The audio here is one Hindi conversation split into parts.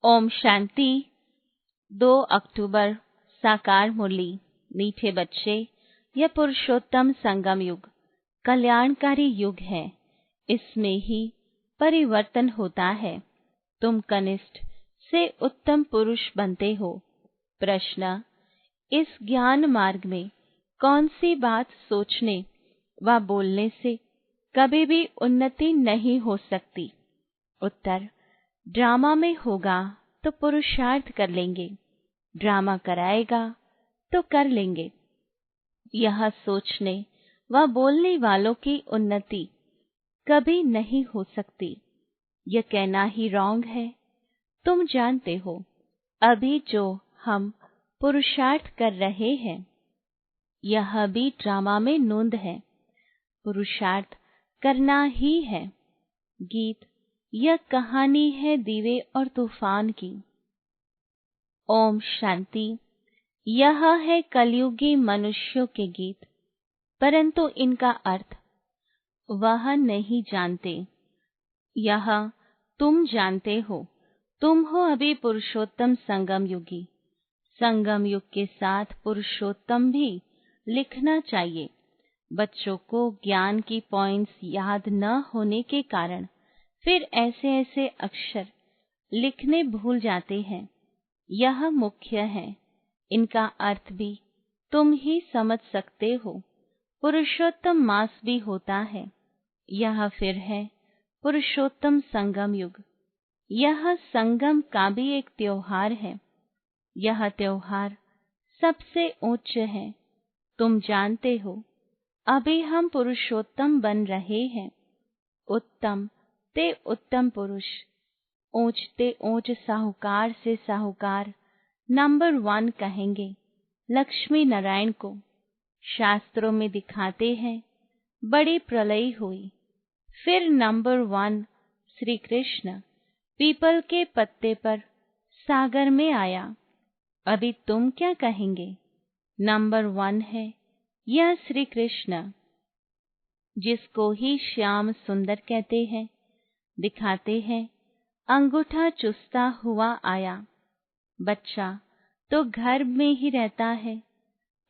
ओम शांति। 2 अक्टूबर साकार मुरली। मीठे बच्चे, यह पुरुषोत्तम संगम युग कल्याणकारी युग है। इसमें ही परिवर्तन होता है। तुम कनिष्ठ से उत्तम पुरुष बनते हो। प्रश्न, इस ज्ञान मार्ग में कौन सी बात सोचने व बोलने से कभी भी उन्नति नहीं हो सकती? उत्तर, ड्रामा में होगा तो पुरुषार्थ कर लेंगे, ड्रामा कराएगा तो कर लेंगे। यह सोचने व बोलने वालों की उन्नति कभी नहीं हो सकती। यह कहना ही रॉन्ग है। तुम जानते हो, अभी जो हम पुरुषार्थ कर रहे हैं यह भी ड्रामा में नोंद है। पुरुषार्थ करना ही है। गीत, यह कहानी है दीवे और तूफान की। ओम शांति। यह है कलयुगी मनुष्यों के गीत, परंतु इनका अर्थ वह नहीं जानते। यह तुम जानते हो। तुम हो अभी पुरुषोत्तम संगम युगी। संगम युग के साथ पुरुषोत्तम भी लिखना चाहिए। बच्चों को ज्ञान की पॉइंट्स याद न होने के कारण फिर ऐसे ऐसे अक्षर लिखने भूल जाते हैं। यह मुख्य है। इनका अर्थ भी तुम ही समझ सकते हो। पुरुषोत्तम मास भी होता है। यह फिर है पुरुषोत्तम संगम युग। यह संगम का भी एक त्योहार है। यह त्योहार सबसे उच्च है। तुम जानते हो, अभी हम पुरुषोत्तम बन रहे हैं। उत्तम ते उत्तम पुरुष, ऊंच ते ऊंच साहूकार से साहूकार नंबर 1 कहेंगे लक्ष्मी नारायण को। शास्त्रों में दिखाते हैं बड़ी प्रलय हुई, फिर नंबर 1 श्री कृष्ण पीपल के पत्ते पर सागर में आया। अभी तुम क्या कहेंगे? नंबर 1 है यह श्री कृष्ण, जिसको ही श्याम सुंदर कहते हैं। दिखाते हैं अंगूठा चुसता हुआ आया। बच्चा तो घर में ही रहता है,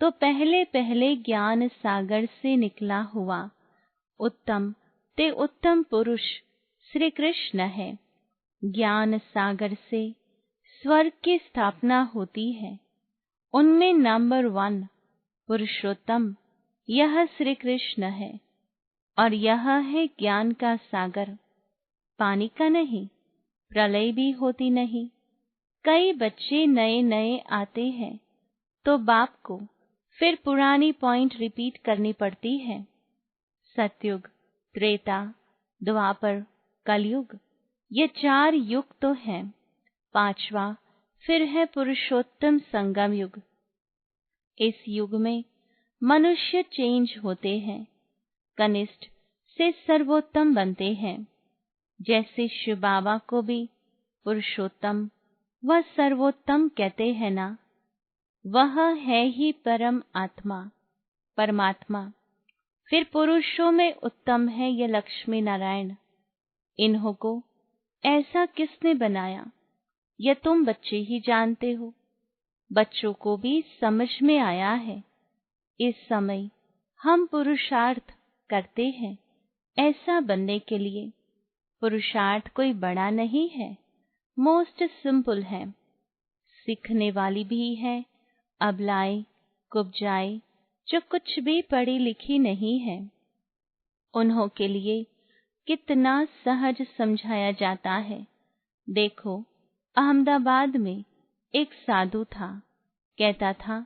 तो पहले पहले ज्ञान सागर से निकला हुआ उत्तम ते उत्तम पुरुष श्री कृष्ण है। ज्ञान सागर से स्वर्ग की स्थापना होती है। उनमें नंबर 1 पुरुषोत्तम यह श्री कृष्ण है। और यह है ज्ञान का सागर, पानी का नहीं। प्रलय भी होती नहीं। कई बच्चे नए नए आते हैं तो बाप को फिर पुरानी पॉइंट रिपीट करनी पड़ती है। सतयुग, त्रेता, द्वापर, कलयुग, ये 4 युग तो हैं। 5वां फिर है पुरुषोत्तम संगम युग। इस युग में मनुष्य चेंज होते हैं, कनिष्ठ से सर्वोत्तम बनते हैं। जैसे शिव बाबा को भी पुरुषोत्तम व सर्वोत्तम कहते हैं ना, वह है ही परम आत्मा, परमात्मा। फिर पुरुषों में उत्तम है ये लक्ष्मी नारायण। इन्हों को ऐसा किसने बनाया, यह तुम बच्चे ही जानते हो। बच्चों को भी समझ में आया है। इस समय हम पुरुषार्थ करते हैं ऐसा बनने के लिए। पुरुषार्थ कोई बड़ा नहीं है, मोस्ट सिंपल है। सीखने वाली भी है अबलाएं, कुब्जाएं, जो कुछ भी पढ़ी लिखी नहीं है। उन्हों के लिए कितना सहज समझाया जाता है। देखो, अहमदाबाद में एक साधु था। कहता था,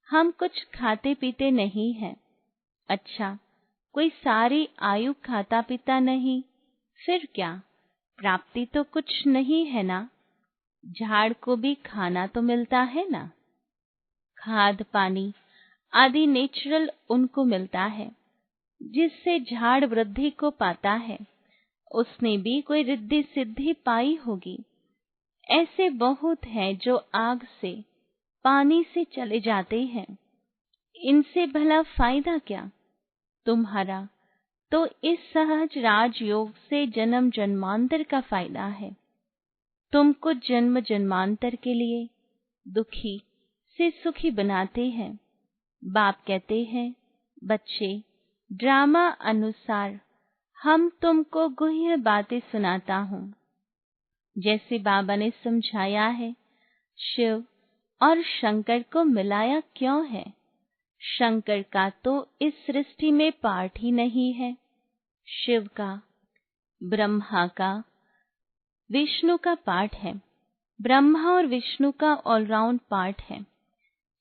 हम कुछ खाते पीते नहीं हैं। अच्छा, कोई सारी आयु खाता पीता नहीं, फिर क्या? प्राप्ति तो कुछ नहीं है ना। झाड़ को भी खाना तो मिलता है ना। खाद पानी आदि नेचुरल उनको मिलता है, जिससे झाड़ वृद्धि को पाता है। उसने भी कोई रिद्धि सिद्धि पाई होगी। ऐसे बहुत हैं जो आग से पानी से चले जाते हैं। इनसे भला फायदा क्या? तुम्हारा तो इस सहज राजयोग से जन्म जन्मांतर का फायदा है। तुमको जन्म जन्मांतर के लिए दुखी से सुखी बनाते हैं। बाप कहते हैं, बच्चे, ड्रामा अनुसार हम तुमको गुह्य बातें सुनाता हूँ। जैसे बाबा ने समझाया है, शिव और शंकर को मिलाया क्यों है? शंकर का तो इस सृष्टि में पार्ट ही नहीं है। शिव का, ब्रह्मा का, विष्णु का पार्ट है। ब्रह्मा और विष्णु का ऑलराउंड पार्ट है।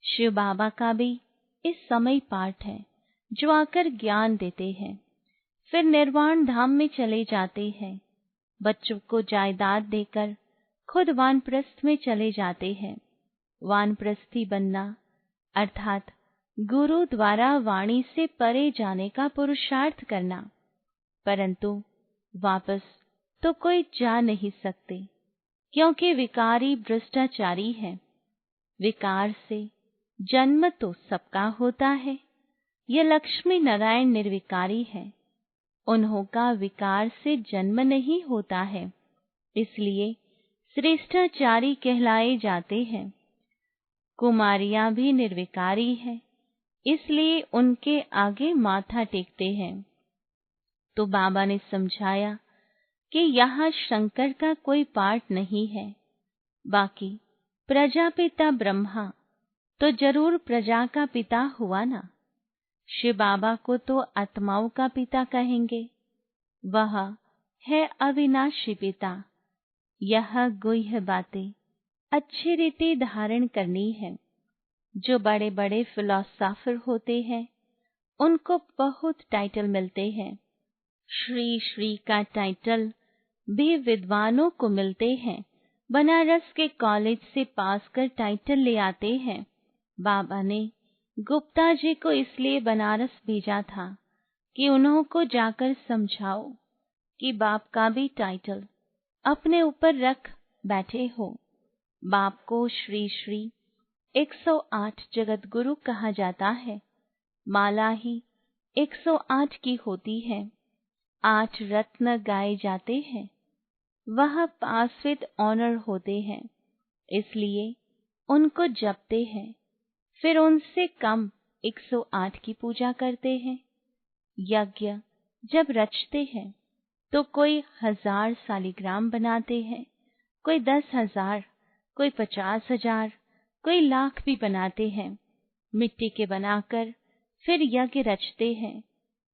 शिव बाबा का भी इस समय पार्ट है, जो आकर ज्ञान देते हैं, फिर निर्वाण धाम में चले जाते हैं। बच्चों को जायदाद देकर खुद वानप्रस्थ में चले जाते हैं। वानप्रस्थी बनना अर्थात गुरु द्वारा वाणी से परे जाने का पुरुषार्थ करना। परंतु वापस तो कोई जा नहीं सकते, क्योंकि विकारी भ्रष्टाचारी है। विकार से जन्म तो सबका होता है। यह लक्ष्मी नारायण निर्विकारी है, उन्हों का विकार से जन्म नहीं होता है, इसलिए श्रेष्ठाचारी कहलाए जाते हैं। कुमारियां भी निर्विकारी है, इसलिए उनके आगे माथा टेकते हैं। तो बाबा ने समझाया कि यहाँ शंकर का कोई पार्ट नहीं है। बाकी प्रजापिता ब्रह्मा तो जरूर प्रजा का पिता हुआ ना। शिव बाबा को तो आत्माओं का पिता कहेंगे। वह है अविनाशी पिता। यह गुह्य बातें अच्छी रीति धारण करनी है। जो बड़े बड़े फिलोसोफर होते हैं, उनको बहुत टाइटल मिलते हैं। श्री श्री का टाइटल भी विद्वानों को मिलते हैं। बनारस के कॉलेज से पास कर टाइटल ले आते हैं। बाबा ने गुप्ता जी को इसलिए बनारस भेजा था कि उन्हों को जाकर समझाओ कि बाप का भी टाइटल अपने ऊपर रख बैठे हो। बाप को श्री श्री 108 जगत गुरु कहा जाता है। माला ही 108 की होती है। 8 रत्न गाए जाते हैं। वह पास विद ऑनर होते हैं, इसलिए उनको जपते हैं। फिर उनसे कम 108 की पूजा करते हैं। यज्ञ जब रचते हैं तो कोई 1000 सालिग्राम बनाते हैं, कोई 10,000, कोई 50,000, कोई लाख भी बनाते हैं। मिट्टी के बनाकर फिर यज्ञ रचते हैं।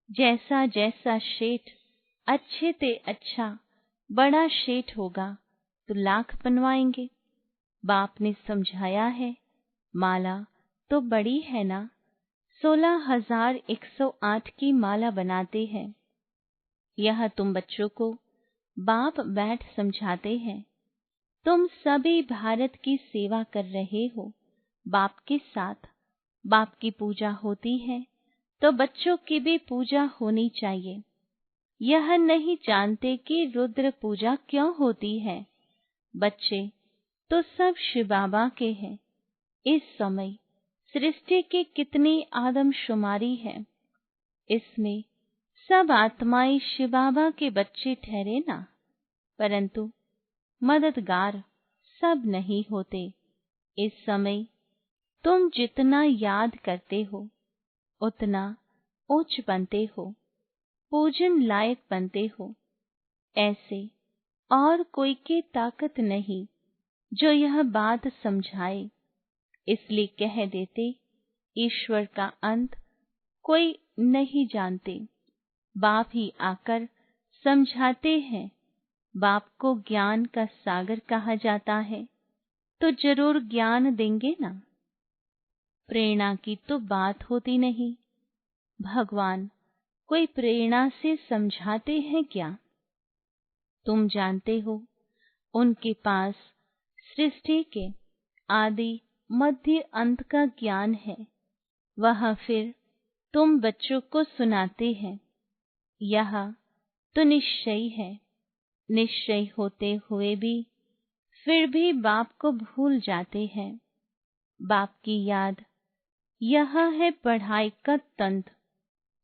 जैसा जैसा शेठ अच्छे ते अच्छा बड़ा शेठ होगा तो लाख बनवाएंगे। बाप ने समझाया है, माला तो बड़ी है ना, 16,108 की माला बनाते हैं। यह तुम बच्चों को बाप बैठ समझाते हैं। तुम सभी भारत की सेवा कर रहे हो। बाप के साथ बाप की पूजा होती है तो बच्चों की भी पूजा होनी चाहिए। यह नहीं जानते कि रुद्र पूजा क्यों होती है। बच्चे तो सब शिव बाबा के हैं। इस समय सृष्टि की कितनी आदमशुमारी है, इसमें सब आत्माएं शिव बाबा के बच्चे ठहरे ना, परंतु मददगार सब नहीं होते। इस समय तुम जितना याद करते हो उतना उच्च बनते हो, पूजन लायक बनते हो। ऐसे और कोई की ताकत नहीं जो यह बात समझाए, इसलिए कह देते ईश्वर का अंत कोई नहीं जानते। बाप ही आकर समझाते हैं। बाप को ज्ञान का सागर कहा जाता है, तो जरूर ज्ञान देंगे ना। प्रेरणा की तो बात होती नहीं। भगवान कोई प्रेरणा से समझाते हैं क्या? तुम जानते हो उनके पास सृष्टि के आदि मध्य अंत का ज्ञान है। वह फिर तुम बच्चों को सुनाते हैं। यह तो निश्चय है। निश्चय होते हुए भी फिर भी बाप को भूल जाते हैं। बाप की याद यह है पढ़ाई का तंत्र।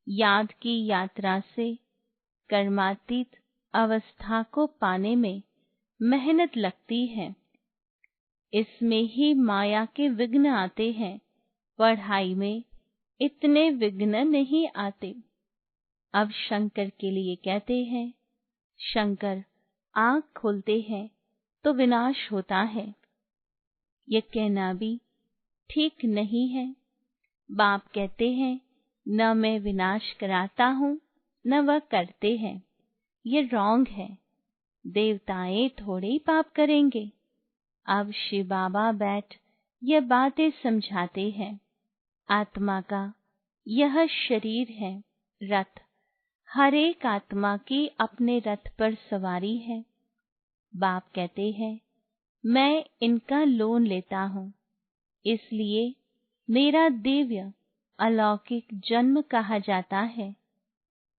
याद की यात्रा से कर्मातीत अवस्था को पाने में मेहनत लगती है, इसमें ही माया के विघ्न आते हैं। पढ़ाई में इतने विघ्न नहीं आते। अब शंकर के लिए कहते हैं, शंकर आँख खोलते हैं तो विनाश होता है। यह कहना भी ठीक नहीं है। बाप कहते हैं, न मैं विनाश कराता हूँ न वह करते हैं। ये रॉन्ग है। देवताएं थोड़े ही पाप करेंगे। अब शिव बाबा बैठ यह बातें समझाते हैं। आत्मा का यह शरीर है रथ। हर एक आत्मा की अपने रथ पर सवारी है। बाप कहते हैं, मैं इनका लोन लेता हूँ, इसलिए मेरा दिव्य अलौकिक जन्म कहा जाता है।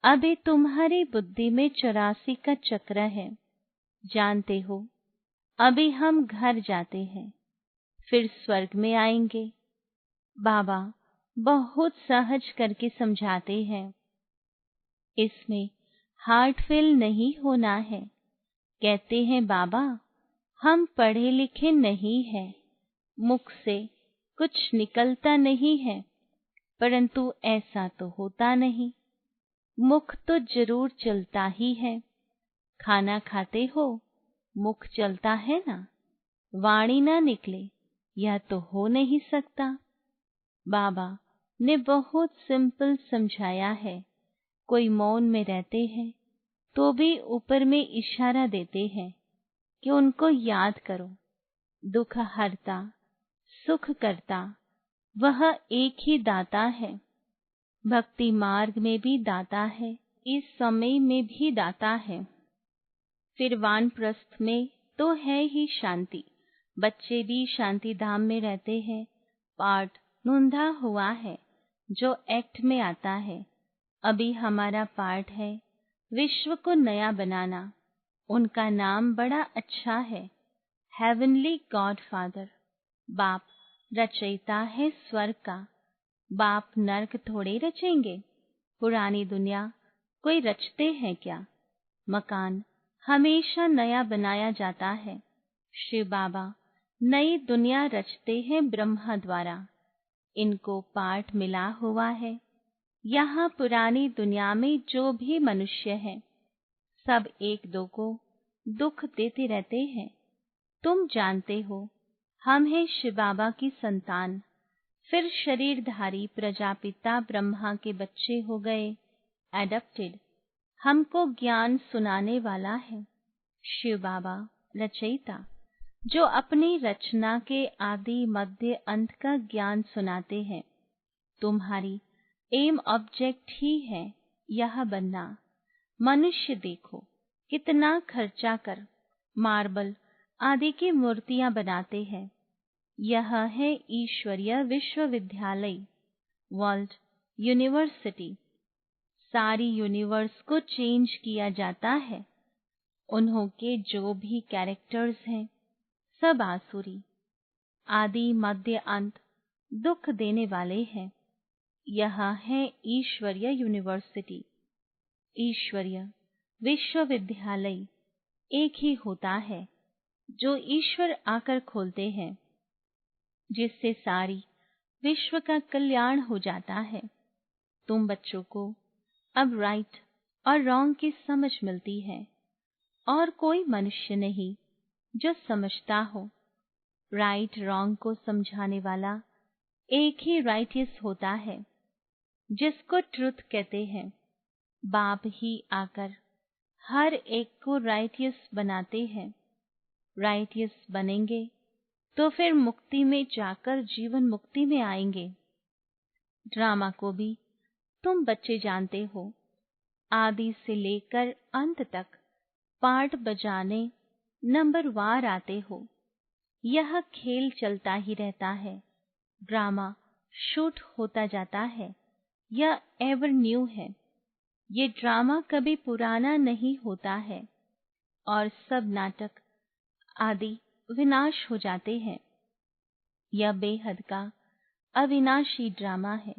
अभी तुम्हारी बुद्धि में 84 का चक्र है, जानते हो। अभी हम घर जाते हैं, फिर स्वर्ग में आएंगे। बाबा बहुत सहज करके समझाते हैं। इसमें हार्ट फेल नहीं होना है। कहते हैं, बाबा हम पढ़े लिखे नहीं हैं, मुख से कुछ निकलता नहीं है, परंतु ऐसा तो होता नहीं। मुख तो जरूर चलता ही है। खाना खाते हो, मुख चलता है ना, वाणी ना निकले यह तो हो नहीं सकता। बाबा ने बहुत सिंपल समझाया है। कोई मौन में रहते हैं तो भी ऊपर में इशारा देते हैं कि उनको याद करो। दुख हरता सुख करता वह एक ही दाता है। भक्ति मार्ग में भी दाता है, इस समय में भी दाता है। फिर वानप्रस्थ में तो है ही शांति। बच्चे भी शांति धाम में रहते हैं। पाठ नूंधा हुआ है जो एक्ट में आता है। अभी हमारा पाठ है विश्व को नया बनाना। उनका नाम बड़ा अच्छा है, हेवनली गॉड फादर। बाप रचयिता है स्वर्ग का। बाप नर्क थोड़े रचेंगे। पुरानी दुनिया कोई रचते हैं क्या? मकान हमेशा नया बनाया जाता है। शिव बाबा नई दुनिया रचते हैं ब्रह्मा द्वारा। इनको पाठ मिला हुआ है। यहाँ पुरानी दुनिया में जो भी मनुष्य है, सब एक दो को दुख देते रहते हैं। तुम जानते हो, हम हैं शिव बाबा की संतान। फिर शरीरधारी प्रजापिता ब्रह्मा के बच्चे हो गए, एडप्टेड। हमको ज्ञान सुनाने वाला है शिव बाबा रचयिता, जो अपनी रचना के आदि मध्य अंत का ज्ञान सुनाते हैं। तुम्हारी एम ऑब्जेक्ट ही है यह बनना। मनुष्य देखो कितना खर्चा कर मार्बल आदि की मूर्तियां बनाते हैं। यह है ईश्वरीय विश्वविद्यालय, वर्ल्ड यूनिवर्सिटी। सारी यूनिवर्स को चेंज किया जाता है। उन्हों के जो भी कैरेक्टर्स हैं, सब आसुरी, आदि मध्य अंत दुख देने वाले हैं। यह है ईश्वरीय यूनिवर्सिटी। ईश्वरीय विश्वविद्यालय एक ही होता है जो ईश्वर आकर खोलते हैं, जिससे सारी विश्व का कल्याण हो जाता है। तुम बच्चों को अब राइट और रॉन्ग की समझ मिलती है, और कोई मनुष्य नहीं जो समझता हो। राइट रॉन्ग को समझाने वाला एक ही राइटियस होता है, जिसको ट्रुथ कहते हैं। बाप ही आकर हर एक को राइटियस बनाते हैं। राइटियस बनेंगे तो फिर मुक्ति में जाकर जीवन मुक्ति में आएंगे। ड्रामा को भी तुम बच्चे जानते हो। आदि से लेकर अंत तक पार्ट बजाने नंबर वार आते हो। यह खेल चलता ही रहता है। ड्रामा शूट होता जाता है। यह एवर न्यू है। ये ड्रामा कभी पुराना नहीं होता है, और सब नाटक आदि विनाश हो जाते हैं। यह बेहद का अविनाशी ड्रामा है।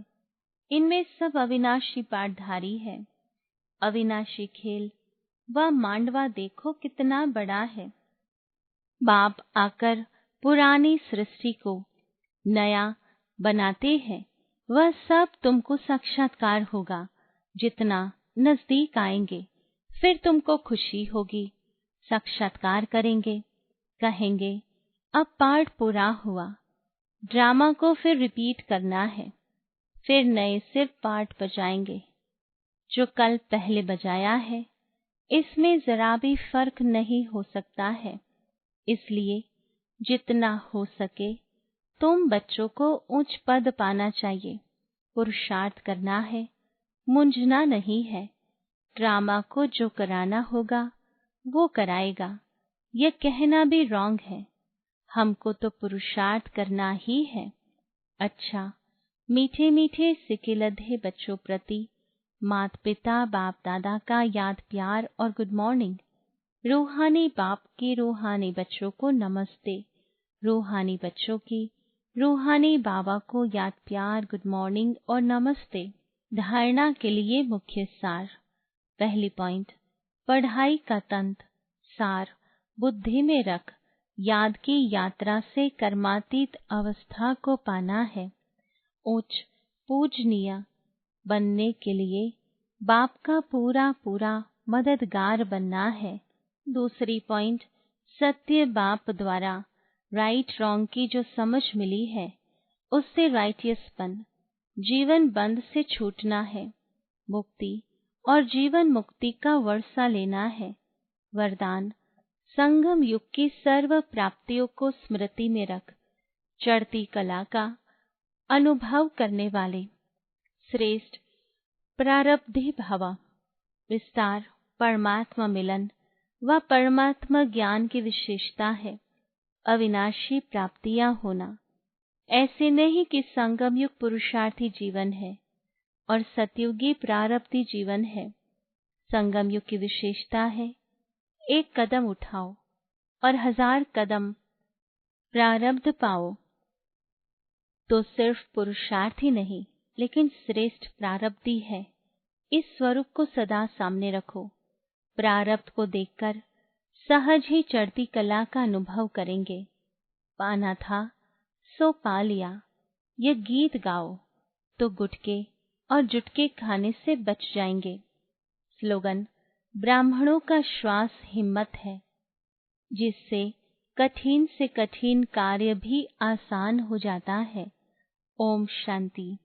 इनमें सब अविनाशी पाठधारी है। अविनाशी खेल व मांडवा देखो कितना बड़ा है। बाप आकर पुरानी सृष्टि को नया बनाते हैं, वह सब तुमको साक्षात्कार होगा। जितना नजदीक आएंगे फिर तुमको खुशी होगी। साक्षात्कार करेंगे, कहेंगे अब पाठ पूरा हुआ। ड्रामा को फिर रिपीट करना है, फिर नए सिर्फ पाठ बजाएंगे जो कल पहले बजाया है। इसमें जरा भी फर्क नहीं हो सकता है। इसलिए जितना हो सके तुम बच्चों को उच्च पद पाना चाहिए। पुरुषार्थ करना है, मुंझना नहीं है। ड्रामा को जो कराना होगा वो कराएगा, यह कहना भी रॉन्ग है। हमको तो पुरुषार्थ करना ही है। अच्छा, मीठे मीठे सिकिलधे बच्चों प्रति माता पिता बाप दादा का याद प्यार और गुड मॉर्निंग। रूहानी बाप के रूहानी बच्चों को नमस्ते। रूहानी बच्चों की रूहानी बाबा को याद प्यार गुड मॉर्निंग और नमस्ते। धारणा के लिए मुख्य सार। पहली पॉइंट, पढ़ाई का तंत्र सार बुद्धि में रख याद की यात्रा से कर्मातीत अवस्था को पाना है। उच्च पूजनीय बनने के लिए बाप का पूरा पूरा मददगार बनना है। दूसरी पॉइंट, सत्य बाप द्वारा राइट रॉन्ग की जो समझ मिली है उससे राइटियसपन जीवन बंध से छूटना है। मुक्ति और जीवन मुक्ति का वर्षा लेना है। वरदान, संगम युग की सर्व प्राप्तियों को स्मृति में रख चढ़ती कला का अनुभव करने वाले श्रेष्ठ प्रारब्धि भव। विस्तार, परमात्मा मिलन व परमात्मा ज्ञान की विशेषता है। अविनाशी प्राप्तियां होना। ऐसे नहीं कि संगम युग पुरुषार्थी जीवन है और सतयुगी प्रारब्धि जीवन है। संगम युग की विशेषता है, एक कदम उठाओ और 1000 कदम प्रारब्ध पाओ। तो सिर्फ पुरुषार्थ ही नहीं लेकिन श्रेष्ठ प्रारब्धि है। इस स्वरूप को सदा सामने रखो। प्रारब्ध को देखकर सहज ही चढ़ती कला का अनुभव करेंगे। पाना था सो पा लिया, यह गीत गाओ तो गुटके और जुटके खाने से बच जाएंगे। स्लोगन, ब्राह्मणों का श्वास हिम्मत है, जिससे कठिन से कठिन कार्य भी आसान हो जाता है। ओम शांति।